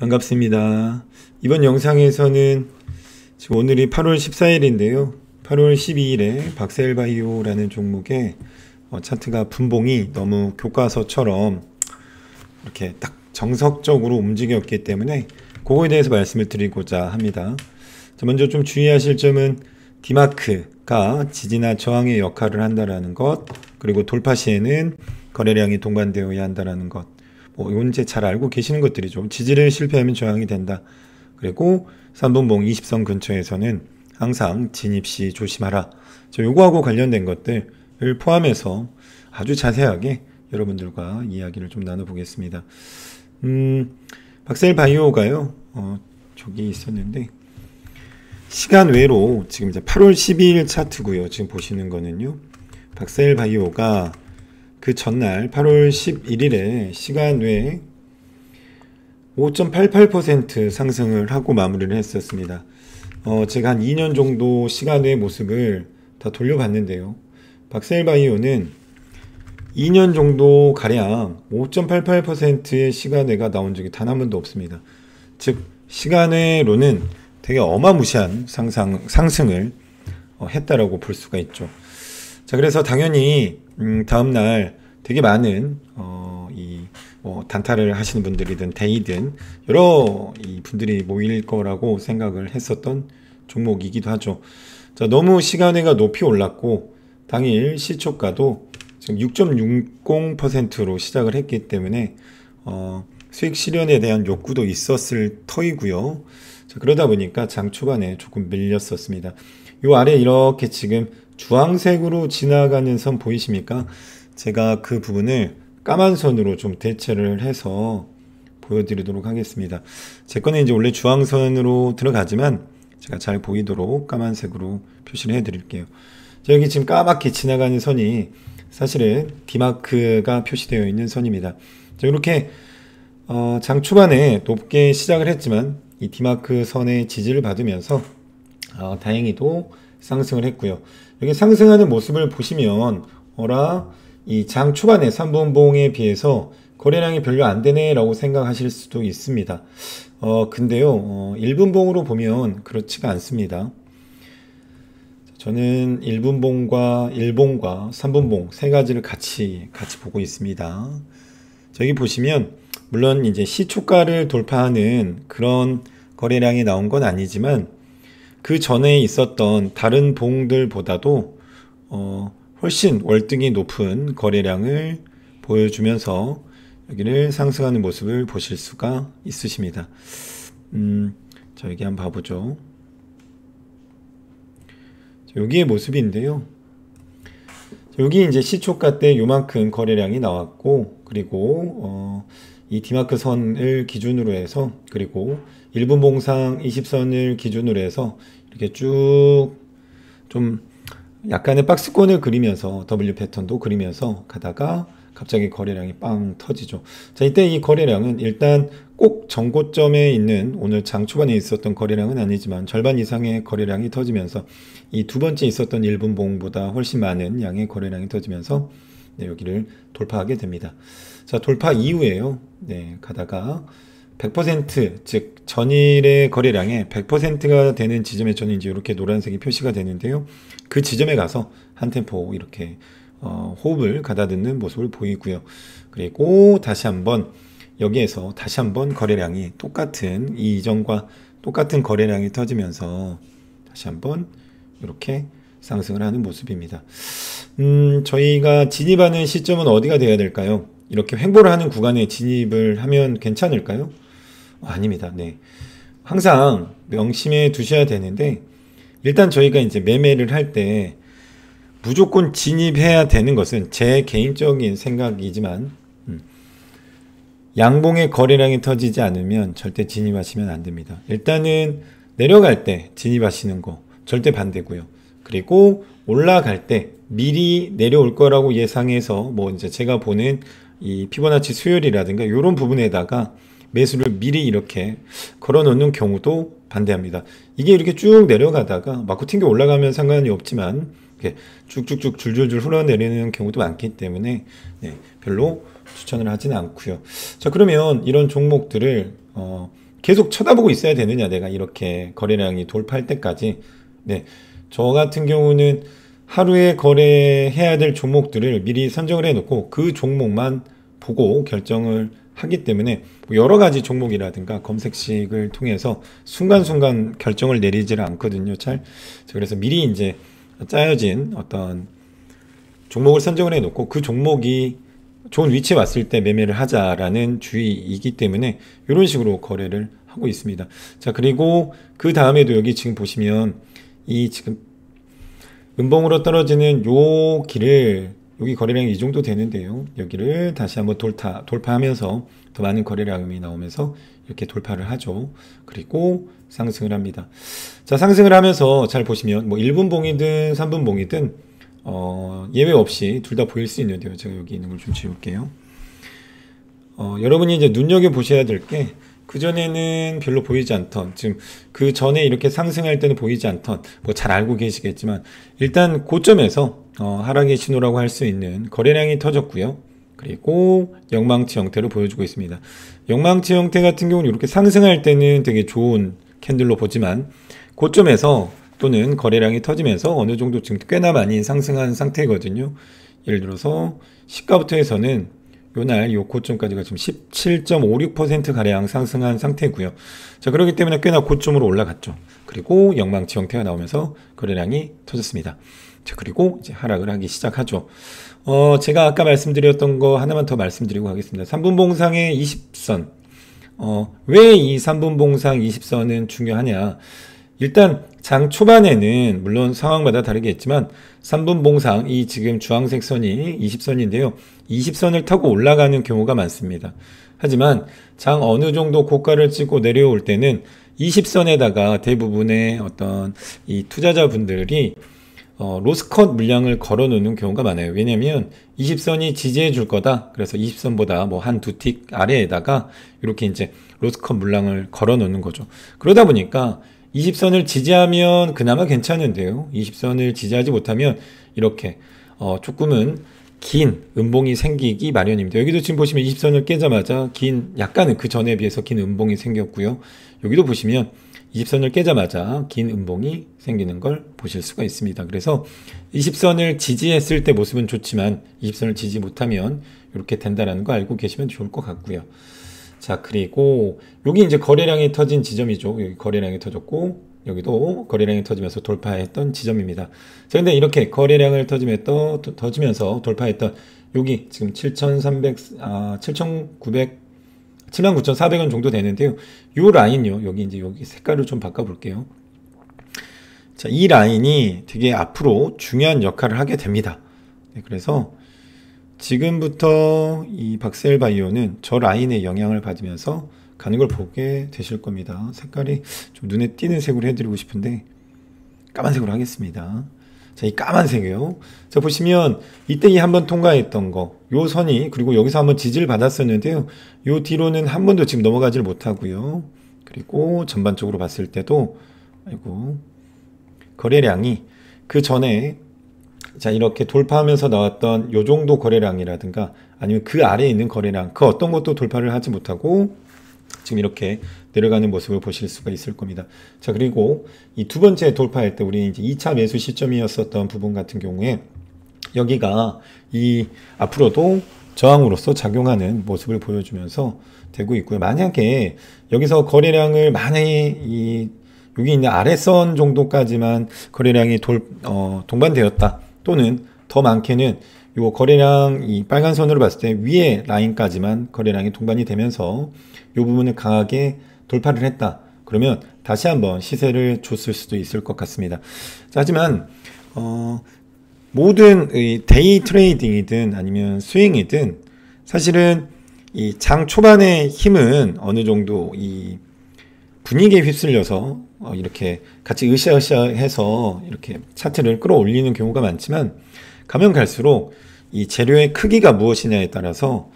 반갑습니다. 이번 영상에서는 지금 오늘이 8월 14일인데요. 8월 12일에 박셀바이오라는 종목의 차트가 분봉이 너무 교과서처럼 이렇게 딱 정석적으로 움직였기 때문에 그거에 대해서 말씀을 드리고자 합니다. 먼저 좀 주의하실 점은 D마크가 지지나 저항의 역할을 한다라는 것, 그리고 돌파 시에는 거래량이 동반되어야 한다라는 것, 이건 이제 잘 알고 계시는 것들이죠. 지지를 실패하면 저항이 된다. 그리고 3분봉 20선 근처에서는 항상 진입 시 조심하라. 요거하고 관련된 것들을 포함해서 아주 자세하게 여러분들과 이야기를 좀 나눠보겠습니다. 박셀바이오가요, 저기 있었는데, 시간 외로 지금 이제 8월 12일 차트고요. 지금 보시는 거는요. 박셀바이오가 그 전날 8월 11일에 시간 외에 5.88% 상승을 하고 마무리를 했었습니다. 제가 한 2년 정도 시간 외의 모습을 다 돌려봤는데요. 박셀바이오는 2년 정도 가량 5.88%의 시간외가 나온 적이 단 한 번도 없습니다. 즉 시간외로는 되게 어마무시한 상승을 했다라고 볼 수가 있죠. 자, 그래서 당연히 다음날 되게 많은 단타를 하시는 분들이든 데이든 여러 분들이 모일 거라고 생각을 했었던 종목이기도 하죠. 자, 너무 시간외가 높이 올랐고 당일 시초가도 지금 6.60%로 시작을 했기 때문에 수익 실현에 대한 욕구도 있었을 터이고요. 자, 그러다 보니까 장 초반에 조금 밀렸었습니다. 요 아래 이렇게 지금 주황색으로 지나가는 선 보이십니까? 제가 그 부분을 까만 선으로 좀 대체를 해서 보여드리도록 하겠습니다. 제 거는 이제 원래 주황선으로 들어가지만 제가 잘 보이도록 까만색으로 표시를 해드릴게요. 자, 여기 지금 까맣게 지나가는 선이 사실은 D마크가 표시되어 있는 선입니다. 자, 이렇게 장 초반에 높게 시작을 했지만 이 D마크 선의 지지를 받으면서 다행히도 상승을 했고요. 여기 상승하는 모습을 보시면 이 장 초반에 3분봉에 비해서 거래량이 별로 안 되네 라고 생각하실 수도 있습니다. 근데요 1분봉으로 보면 그렇지가 않습니다. 저는 1분봉과 1봉과 3분봉 세 가지를 같이 보고 있습니다. 여기 보시면 물론 이제 시초가를 돌파하는 그런 거래량이 나온 건 아니지만 그 전에 있었던 다른 봉들보다도 훨씬 월등히 높은 거래량을 보여주면서 여기를 상승하는 모습을 보실 수가 있으십니다. 자, 여기 한번 봐보죠. 여기의 모습인데요. 여기 이제 시초가 때 요만큼 거래량이 나왔고, 그리고 이 D마크 선을 기준으로 해서, 그리고 1분 봉상 20선을 기준으로 해서 이렇게 쭉 좀 약간의 박스권을 그리면서 W 패턴도 그리면서 가다가 갑자기 거래량이 빵 터지죠. 자, 이때 이 거래량은 일단 꼭 전고점에 있는 오늘 장 초반에 있었던 거래량은 아니지만 절반 이상의 거래량이 터지면서 이 두 번째 있었던 1분 봉보다 훨씬 많은 양의 거래량이 터지면서 여기를 돌파하게 됩니다. 자, 돌파 이후에요. 가다가 100% 즉 전일의 거래량의 100%가 되는 지점에 저는 이제 이렇게 노란색이 표시가 되는데요. 그 지점에 가서 한 템포 이렇게 호흡을 가다듬는 모습을 보이고요. 그리고 다시 한번 여기에서 다시 한번 거래량이 똑같은 이 이전과 똑같은 거래량이 터지면서 다시 한번 이렇게 상승을 하는 모습입니다. 저희가 진입하는 시점은 어디가 돼야 될까요? 이렇게 횡보를 하는 구간에 진입을 하면 괜찮을까요? 아닙니다. 항상 명심해 두셔야 되는데, 일단 저희가 이제 매매를 할 때 무조건 진입해야 되는 것은 제 개인적인 생각이지만, 양봉의 거래량이 터지지 않으면 절대 진입하시면 안 됩니다. 일단은 내려갈 때 진입하시는 거 절대 반대고요. 그리고 올라갈 때 미리 내려올 거라고 예상해서 이제 제가 보는 이 피보나치 수열이라든가 이런 부분에다가 매수를 미리 이렇게 걸어 놓는 경우도 반대합니다. 이게 이렇게 쭉 내려가다가 맞고 튕겨 올라가면 상관이 없지만 이렇게 쭉쭉쭉 줄줄줄 흘러내리는 경우도 많기 때문에 별로 추천을 하지는 않고요. 자, 그러면 이런 종목들을 계속 쳐다보고 있어야 되느냐, 내가 이렇게 거래량이 돌파할 때까지. 네, 저 같은 경우는 하루에 거래해야 될 종목들을 미리 선정을 해놓고 그 종목만 보고 결정을 하기 때문에 뭐 여러 가지 종목이라든가 검색식을 통해서 순간순간 결정을 내리지를 않거든요. 잘. 그래서 미리 이제 짜여진 어떤 종목을 선정을 해놓고 그 종목이 좋은 위치에 왔을 때 매매를 하자라는 주의이기 때문에 이런 식으로 거래를 하고 있습니다. 자, 그리고 그 다음에도 여기 지금 보시면 이 지금 음봉으로 떨어지는 요 길을, 여기 거래량이 이 정도 되는데요. 여기를 다시 한번 돌파하면서 더 많은 거래량이 나오면서 이렇게 돌파를 하죠. 그리고 상승을 합니다. 자, 상승을 하면서 잘 보시면 뭐 1분봉이든 3분봉이든 예외 없이 둘 다 보일 수 있는데요. 제가 여기 있는 걸 좀 지울게요. 여러분이 이제 눈여겨보셔야 될 게, 그전에는 별로 보이지 않던, 지금 그 전에 이렇게 상승할 때는 보이지 않던, 뭐 잘 알고 계시겠지만, 일단 고점에서 하락의 신호라고 할 수 있는 거래량이 터졌고요. 그리고 영망치 형태를 보여주고 있습니다. 영망치 형태 같은 경우는 이렇게 상승할 때는 되게 좋은 캔들로 보지만, 고점에서 또는 거래량이 터지면서 어느 정도 지금 꽤나 많이 상승한 상태거든요. 예를 들어서 시가부터 해서는 요날 요 고점까지가 지금 17.56% 가량 상승한 상태고요. 자, 그렇기 때문에 꽤나 고점으로 올라갔죠. 그리고 영망치 형태가 나오면서 거래량이 터졌습니다. 자, 그리고 이제 하락을 하기 시작하죠. 제가 아까 말씀드렸던 거 하나만 더 말씀드리고 가겠습니다. 3분봉상의 20선. 왜 이 3분봉상 20선은 중요하냐? 일단 장 초반에는 물론 상황마다 다르겠지만 3분봉상 이 지금 주황색 선이 20선인데요. 20선을 타고 올라가는 경우가 많습니다. 하지만 장 어느 정도 고가를 찍고 내려올 때는 20선에다가 대부분의 어떤 이 투자자분들이 로스컷 물량을 걸어 놓는 경우가 많아요. 왜냐면 20선이 지지해 줄 거다. 그래서 20선보다 뭐 한 두 틱 아래에다가 이렇게 이제 로스컷 물량을 걸어 놓는 거죠. 그러다 보니까 20선을 지지하면 그나마 괜찮은데요. 20선을 지지하지 못하면 이렇게 조금은 긴 음봉이 생기기 마련입니다. 여기도 지금 보시면 20선을 깨자마자 약간은 그 전에 비해서 긴 음봉이 생겼고요. 여기도 보시면 20선을 깨자마자 긴 음봉이 생기는 걸 보실 수가 있습니다. 그래서 20선을 지지했을 때 모습은 좋지만 20선을 지지 못하면 이렇게 된다는 거 알고 계시면 좋을 것 같고요. 자, 그리고 여기 이제 거래량이 터진 지점이죠. 여기 거래량이 터졌고 여기도 거래량이 터지면서 돌파했던 지점입니다. 자, 근데 이렇게 거래량을 터지면서 돌파했던 여기 지금 79,400원 정도 되는데요. 요 라인요. 여기 이제 여기 색깔을 좀 바꿔볼게요. 자, 이 라인이 되게 앞으로 중요한 역할을 하게 됩니다. 네, 그래서 지금부터 이 박셀바이오는 저 라인의 영향을 받으면서 가는 걸 보게 되실 겁니다. 색깔이 좀 눈에 띄는 색으로 해드리고 싶은데 까만색으로 하겠습니다. 자, 이 까만색이에요. 자, 보시면 이때 이 한번 통과했던 거, 요 선이, 그리고 여기서 한번 지지를 받았었는데요. 요 뒤로는 한 번도 지금 넘어가지를 못하고요. 그리고 전반적으로 봤을 때도 거래량이 그 전에 자, 이렇게 돌파하면서 나왔던 요 정도 거래량이라든가 아니면 그 아래에 있는 거래량, 그 어떤 것도 돌파를 하지 못하고 지금 이렇게 내려가는 모습을 보실 수가 있을 겁니다. 자, 그리고 이 두 번째 돌파할 때 우리 이제 2차 매수 시점이었었던 부분 같은 경우에 여기가 이 앞으로도 저항으로서 작용하는 모습을 보여주면서 되고 있고요. 만약에 여기서 거래량을 만약에 여기 있는 아래선 정도까지만 거래량이 동반되었다. 또는 더 많게는 요 거래량 이 빨간 선으로 봤을 때 위에 라인까지만 거래량이 동반이 되면서 요 부분을 강하게 돌파를 했다. 그러면 다시 한번 시세를 줬을 수도 있을 것 같습니다. 자, 하지만 모든 데이 트레이딩이든 아니면 스윙이든 사실은 이 장 초반의 힘은 어느 정도 이 분위기에 휩쓸려서 이렇게 같이 으쌰으쌰해서 이렇게 차트를 끌어올리는 경우가 많지만 가면 갈수록 이 재료의 크기가 무엇이냐에 따라서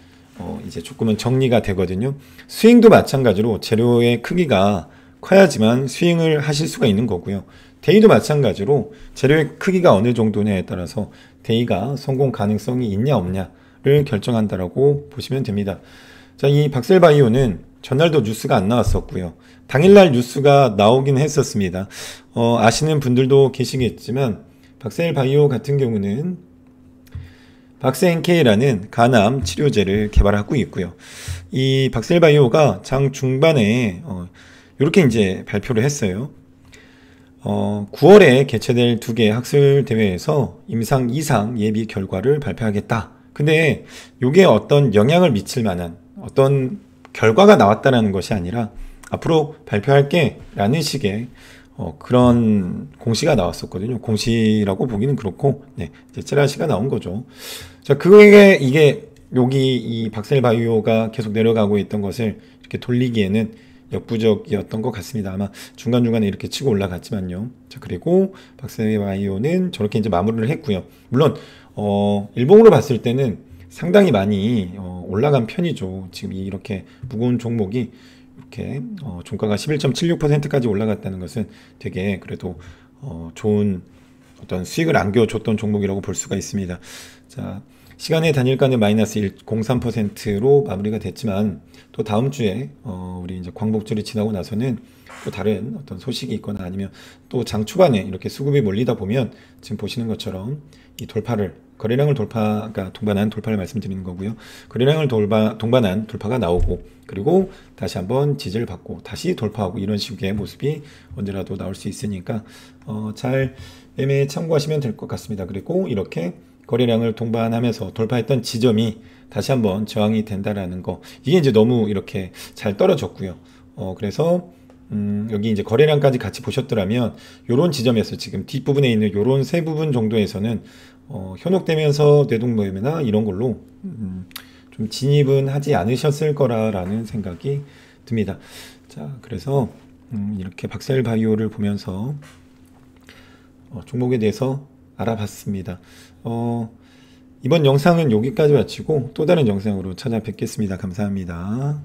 이제 조금은 정리가 되거든요. 스윙도 마찬가지로 재료의 크기가 커야지만 스윙을 하실 수가 있는 거고요. 데이도 마찬가지로 재료의 크기가 어느 정도냐에 따라서 데이가 성공 가능성이 있냐 없냐를 결정한다라고 보시면 됩니다. 자, 이 박셀바이오는 전날도 뉴스가 안 나왔었고요. 당일날 뉴스가 나오긴 했었습니다. 아시는 분들도 계시겠지만 박셀바이오 같은 경우는 박스NK라는 간암 치료제를 개발하고 있고요. 이 박셀바이오가 장 중반에 이렇게 이제 발표를 했어요. 9월에 개최될 2개 학술 대회에서 임상 2상 예비 결과를 발표하겠다. 근데 이게 어떤 영향을 미칠 만한 어떤 결과가 나왔다라는 것이 아니라 앞으로 발표할게 라는 식의 그런 공시가 나왔었거든요. 공시라고 보기는 그렇고, 네, 이제 찌라시가 나온 거죠. 자, 이게 여기 이 박셀바이오가 계속 내려가고 있던 것을 이렇게 돌리기에는 역부족이었던 것 같습니다. 아마 중간중간에 이렇게 치고 올라갔지만요. 자, 그리고 박셀바이오는 저렇게 이제 마무리를 했고요. 물론, 일봉으로 봤을 때는 상당히 많이 올라간 편이죠. 지금 이렇게 무거운 종목이 이렇게 종가가 11.76%까지 올라갔다는 것은 되게 그래도 좋은 어떤 수익을 안겨줬던 종목이라고 볼 수가 있습니다. 자, 시간의 단일가는 마이너스 1.03%로 마무리가 됐지만 또 다음 주에 우리 이제 광복절이 지나고 나서는 또 다른 어떤 소식이 있거나 아니면 또 장 초반에 이렇게 수급이 몰리다 보면 지금 보시는 것처럼 이 돌파를 거래량을 그러니까 동반한 돌파를 말씀드리는 거고요. 거래량을 동반한 돌파가 나오고 그리고 다시 한번 지지를 받고 다시 돌파하고 이런 식의 모습이 언제라도 나올 수 있으니까 잘 매매에 참고하시면 될 것 같습니다. 그리고 이렇게 거래량을 동반하면서 돌파했던 지점이 다시 한번 저항이 된다라는 거 이게 이제 너무 이렇게 잘 떨어졌고요. 그래서 여기 이제 거래량까지 같이 보셨더라면 요런 지점에서 지금 뒷부분에 있는 요런 세 부분 정도에서는 현혹되면서 뇌동모임이나 이런 걸로 좀 진입은 하지 않으셨을 거라는 생각이 듭니다. 자, 그래서 이렇게 박셀바이오를 보면서 종목에 대해서 알아봤습니다. 이번 영상은 여기까지 마치고 또 다른 영상으로 찾아뵙겠습니다. 감사합니다.